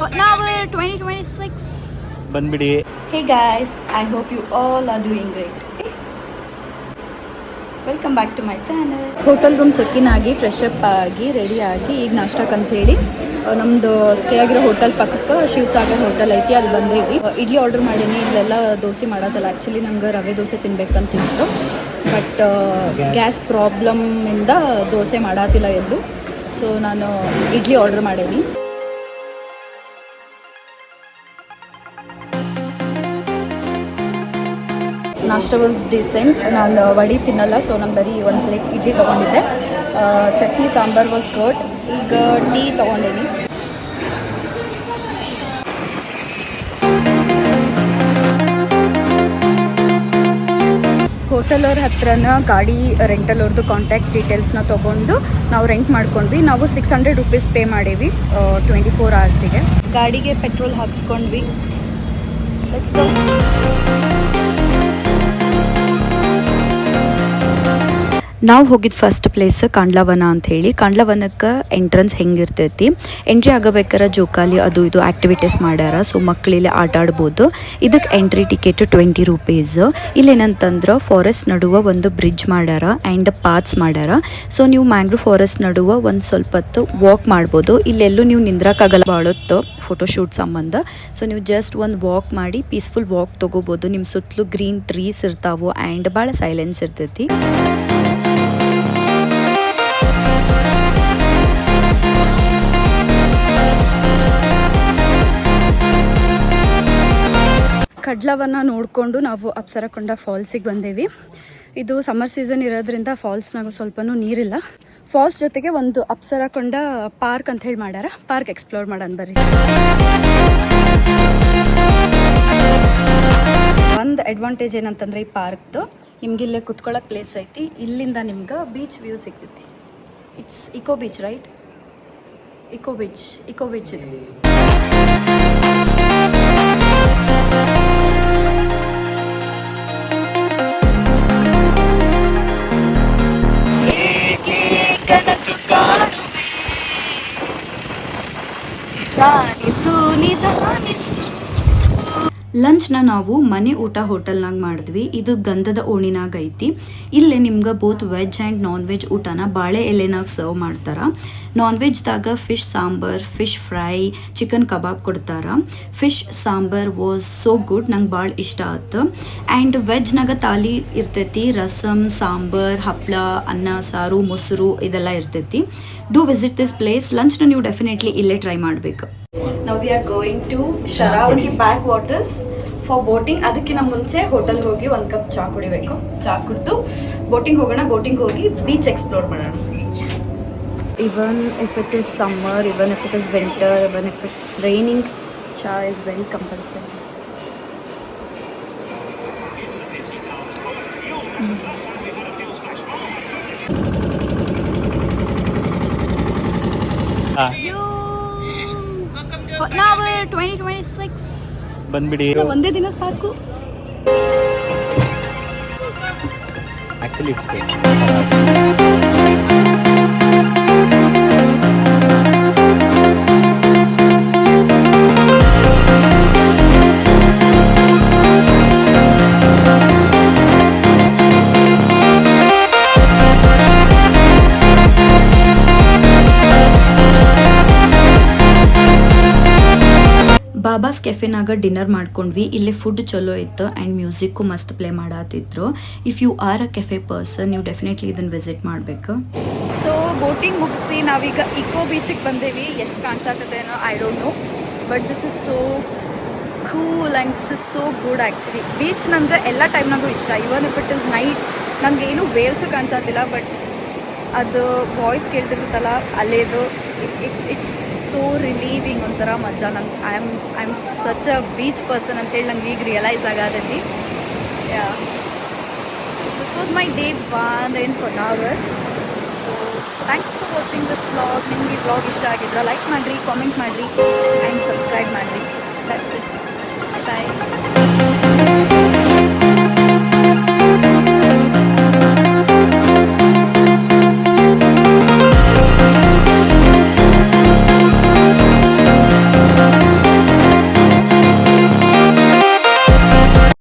But now we're 2026. ಬಂದ್ಬಿಡಿ. Hey guys, I hope you all are doing great. Welcome back to my channel. Hotel room check-in ಆಗಿ fresh up ಆಗಿ ready ಆಗಿ ಈಗ ನಾಷ್ಟಕ್ಕೆ ಅಂತೇಳಿ ನಮ್ಮದು ಸ್ಟೇ ಆಗಿರೋ ಹೋಟೆಲ್ ಪಕ್ಕಕ್ಕೆ ಶಿವಸಾಗರ್ ಹೋಟೆಲ್ ಐತಿ, ಅಲ್ಲಿ ಬಂದೇವಿ. ಇಡ್ಲಿ ಆರ್ಡರ್ ಮಾಡೀನಿ. ಇಲ್ಲೆಲ್ಲ ದೋಸೆ ಮಾಡೋದಲ್ಲ, ಆ್ಯಕ್ಚುಲಿ ನಂಗೆ ರವೆ ದೋಸೆ ತಿನ್ಬೇಕಂತಿತ್ತು, ಬಟ್ ಗ್ಯಾಸ್ ಪ್ರಾಬ್ಲಮ್ಮಿಂದ ದೋಸೆ ಮಾಡಾತಿಲ್ಲ ಎಲ್ಲೂ. ಸೊ ನಾನು ಇಡ್ಲಿ ಆರ್ಡರ್ ಮಾಡೀನಿ. ನಾಷ್ಟ ವಾಸ್ ಡಿಸೆಂಟ್. ನಾನು ವಡಿ ತಿನ್ನಲ್ಲ, ಸೊ ನಾನು ಬರೀ ಒಂದು ಪ್ಲೇಟ್ ಇಡ್ಲಿ ತೊಗೊಂಡಿದ್ದೆ. Chutney sambar was good. ಈಗ ಟೀ ತೊಗೊಂಡೀನಿ. ಹೋಟೆಲವ್ರ ಹತ್ರನ ಗಾಡಿ ರೆಂಟಲ್ ಅವ್ರದ್ದು ಕಾಂಟ್ಯಾಕ್ಟ್ ಡೀಟೇಲ್ಸ್ನ ತೊಗೊಂಡು ನಾವು ರೆಂಟ್ ಮಾಡ್ಕೊಂಡ್ವಿ. ನಾವು 600 ರುಪೀಸ್ ಪೇ ಮಾಡೀವಿ 24 ಅವರ್ಸಿಗೆ. ಗಾಡಿಗೆ ಪೆಟ್ರೋಲ್ ಹಾಕ್ಸ್ಕೊಂಡ್ವಿ. Let's go. ನಾವು ಹೋಗಿದ್ದು ಫಸ್ಟ್ ಪ್ಲೇಸ್ ಕಾಂಡ್ಲವನ ಅಂತ ಹೇಳಿ. ಕಾಂಡ್ಲವನಕ್ಕೆ ಎಂಟ್ರೆನ್ಸ್ ಹೆಂಗಿರ್ತೈತಿ, ಎಂಟ್ರಿ ಆಗಬೇಕಾರೆ ಜೋಕಾಲಿ ಅದು ಇದು ಆ್ಯಕ್ಟಿವಿಟೀಸ್ ಮಾಡ್ಯಾರ, ಸೊ ಮಕ್ಕಳಿಲ್ಲಿ ಆಟ ಆಡ್ಬೋದು. ಇದಕ್ಕೆ ಎಂಟ್ರಿ ಟಿಕೆಟ್ 20 ರುಪೀಸ್. ಇಲ್ಲೇನಂತಂದ್ರೆ ಫಾರೆಸ್ಟ್ ನಡುವ ಒಂದು ಬ್ರಿಡ್ಜ್ ಮಾಡ್ಯಾರ ಆ್ಯಂಡ್ ಪಾತ್ಸ್ ಮಾಡ್ಯಾರ. ಸೊ ನೀವು ಮ್ಯಾಂಗ್ರೋವ್ ಫಾರೆಸ್ಟ್ ನಡುವ ಒಂದು ಸ್ವಲ್ಪ ಹೊತ್ತು ವಾಕ್ ಮಾಡ್ಬೋದು. ಇಲ್ಲೆಲ್ಲೂ ನೀವು ನಿಂದ್ರಕ್ಕಾಗಲ್ಲ ಬಾಳೊತ್ತು ಫೋಟೋಶೂಟ್ ಸಂಬಂಧ. ಸೊ ನೀವು ಜಸ್ಟ್ ಒಂದು ವಾಕ್ ಮಾಡಿ ಪೀಸ್ಫುಲ್ ವಾಕ್ ತೊಗೋಬೋದು. ನಿಮ್ಮ ಸುತ್ತಲೂ ಗ್ರೀನ್ ಟ್ರೀಸ್ ಇರ್ತಾವೆ ಆ್ಯಂಡ್ ಭಾಳ ಸೈಲೆನ್ಸ್ ಇರ್ತೈತಿ. ಕಡ್ಲವನ್ನು ನೋಡಿಕೊಂಡು ನಾವು ಅಪ್ಸರಕೊಂಡ ಫಾಲ್ಸಿಗೆ ಬಂದೇವಿ. ಇದು ಸಮ್ಮರ್ ಸೀಸನ್ ಇರೋದ್ರಿಂದ ಫಾಲ್ಸ್ನಾಗ ಸ್ವಲ್ಪನೂ ನೀರಿಲ್ಲ. ಫಾಲ್ಸ್ ಜೊತೆಗೆ ಒಂದು ಅಪ್ಸರಕೊಂಡ ಪಾರ್ಕ್ ಅಂತ ಹೇಳಿ ಮಾಡ್ಯಾರ. ಪಾರ್ಕ್ ಎಕ್ಸ್ಪ್ಲೋರ್ ಮಾಡೋಣ ಬರ್ರಿ. ಒಂದು ಅಡ್ವಾಂಟೇಜ್ ಏನಂತಂದ್ರೆ ಈ ಪಾರ್ಕ್ದು ನಿಮ್ಗೆ ಇಲ್ಲೇ ಕುತ್ಕೊಳ್ಳೋಕೆ ಪ್ಲೇಸ್ ಐತಿ. ಇಲ್ಲಿಂದ ನಿಮ್ಗೆ ಬೀಚ್ ವ್ಯೂ ಸಿಗ್ತೈತಿ. It's eco beach right? Eco beach ಇದು. ಲಂಚ್ನ ನಾವು ಮನೆ ಊಟ ಹೋಟೆಲ್ನಾಗ ಮಾಡಿದ್ವಿ. ಇದು ಗಂಧದ ಓಣಿನಾಗ ಐತಿ. ಇಲ್ಲೇ ನಿಮ್ಗೆ both veg and non veg ಊಟನ ಬಾಳೆ ಎಲೆನಾಗ ಸರ್ವ್ ಮಾಡ್ತಾರೆ. ನಾನ್ ವೆಜ್ದಾಗ fish sambar, fish fry, chicken kebab ಕೊಡ್ತಾರೆ. Fish sambar was so good, ನಂಗೆ ಭಾಳ ಇಷ್ಟ ಆಯ್ತು. ಆ್ಯಂಡ್ ವೆಜ್ನಾಗ ತಾಲಿ ಇರ್ತೈತಿ, ರಸಮ್, ಸಾಂಬಾರ್, ಹಪ್ಪಳ, ಅನ್ನ, ಸಾರು, ಮೊಸರು ಇದೆಲ್ಲ ಇರ್ತೈತಿ. Do visit this place. ಲಂಚ್ನ ನೀವು ಡೆಫಿನೆಟ್ಲಿ ಇಲ್ಲೇ ಟ್ರೈ ಮಾಡಬೇಕು. Now we are going to Sharavati backwaters for boating. ಅದಕ್ಕಿಂತ ಮುಂಚೆ ಹೋಟೆಲ್ಗೆ ಹೋಗಿ ಒಂದು ಕಪ್ ಚಾ ಕುಡಿಬೇಕು. ಚಾ ಕುಡಿದು ಬೋಟಿಂಗ್ ಹೋಗೋಣ. ಬೋಟಿಂಗ್ ಹೋಗಿ ಬೀಚ್ ಎಕ್ಸ್ಪ್ಲೋರ್ ಮಾಡೋಣ. Even if it is summer, even if it is winter, even if it's raining, cha is very compulsory. Now we're 2026. ಬಂದ್ಬಿಡಿ. ಒಂದೇ ದಿನ ಸಾಕು. ಆಕ್ಚುಲಿ ಇಟ್ಸ್ ಬಾಬಾಸ್ ಕೆಫೆನಾಗ ಡಿನ್ನರ್ ಮಾಡ್ಕೊಂಡ್ವಿ. ಇಲ್ಲೇ ಫುಡ್ ಚಲೋ ಇತ್ತು ಆ್ಯಂಡ್ ಮ್ಯೂಸಿಕ್ಕು ಮಸ್ತ್ ಪ್ಲೇ ಮಾಡತ್ತಿದ್ರು. If you are a cafe person, ನೀವು ಡೆಫಿನೆಟ್ಲಿ ಇದನ್ನು ವಿಸಿಟ್ ಮಾಡಬೇಕು. ಸೊ ಬೋಟಿಂಗ್ ಮುಗಿಸಿ ನಾವೀಗ ಇಕೋ ಬೀಚಿಗೆ ಬಂದೇವಿ. ಎಷ್ಟು ಕಾಣಿಸತ್ತೇನೋ I don't know, but this is so cool and this is so good. Actually beach ನಂಗೆ ಎಲ್ಲ ಟೈಮ್ನಾಗೂ ಇಷ್ಟ. Even if it is night ನನಗೇನು ವೇವ್ಸು ಕಾಣಿಸತ್ತಿಲ್ಲ, ಬಟ್ ಅದು ವಾಯ್ಸ್ ಕೇಳ್ತಿರುತ್ತಲ್ಲ ಅಲ್ಲೇದು ಇಟ್ಸ್ ಸೋ ರಿಲೀವಿಂಗ್, ಒಂಥರ ಮಜಾ. ನಂಗೆ I am such a beach person ಅಂತೇಳಿ ನಂಗೆ ಈಗ ರಿಯಲೈಸ್ ಆಗೋದಲ್ಲಿ. This was my day 1 in Honnavar. So thanks for watching this vlog. ನಿಮ್ಗೆ ಈ ವ್ಲಾಗ್ ಇಷ್ಟ ಆಗಿದ್ರೆ ಲೈಕ್ ಮಾಡಿರಿ, ಕಾಮೆಂಟ್ ಮಾಡಿರಿ ಆ್ಯಂಡ್ ಸಬ್ಸ್ಕ್ರೈಬ್ ಮಾಡಿರಿ. That's it. ಬಾಯ್.